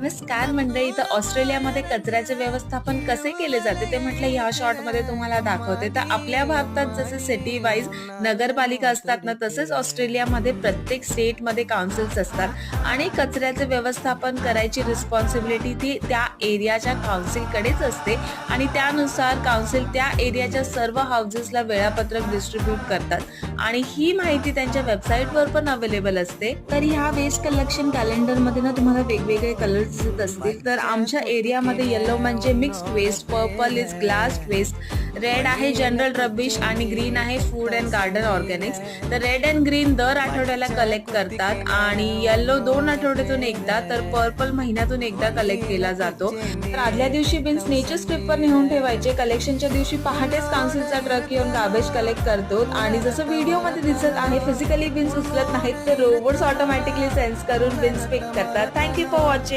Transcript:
नमस्कार मंडळी. तर ऑस्ट्रेलियामध्ये कचऱ्याचे व्यवस्थापन कसे केले जाते ते म्हटलं ह्या शॉर्टमध्ये तुम्हाला दाखवते. तर आपल्या भारतात जसे सिटी वाईज नगरपालिका असतात ना, तसेच ऑस्ट्रेलियामध्ये प्रत्येक स्टेटमध्ये काउन्सिल्स असतात आणि कचऱ्याचे व्यवस्थापन करायची रिस्पॉन्सिबिलिटी ती त्या एरियाच्या काउन्सिलकडेच असते आणि त्यानुसार काउन्सिल त्या एरियाच्या सर्व हाऊसेसला वेळापत्रक डिस्ट्रीब्यूट करतात आणि ही माहिती त्यांच्या वेबसाईटवर पण अवेलेबल असते. तर ह्या वेस्ट कलेक्शन कॅलेंडरमध्ये ना तुम्हाला वेगवेगळे कलर्स दिसत असतील. तर आमच्या एरियामध्ये येलो म्हणजे mixed waste, purple is glass waste, red आहे जनरल रबिश आणि ग्रीन आहे फूड अँड गार्डन ऑर्गॅनिक्स. तर रेड अँड ग्रीन दर आठवड्याला कलेक्ट करतात आणि येलो 2 आठवड्यातून एकदा, तर पर्पल महिन्यातून एकदा कलेक्ट केला जातो. तर आदल्या दिवशी बिन्स नेचर स्ट्रीपवर नेऊन ठेवायचे. कलेक्शनच्या दिवशी पहाटेच काउन्सिलचा ट्रक येऊन गार्बेज कलेक्ट करतो आणि जसं व्हिडिओमध्ये दिसत आहे फिजिकली बिन्स उचलत नाहीत, तर रोबोट्स ऑटोमॅटिकली सेन्स करून बिन्स पिक करतात. Thank you for watching.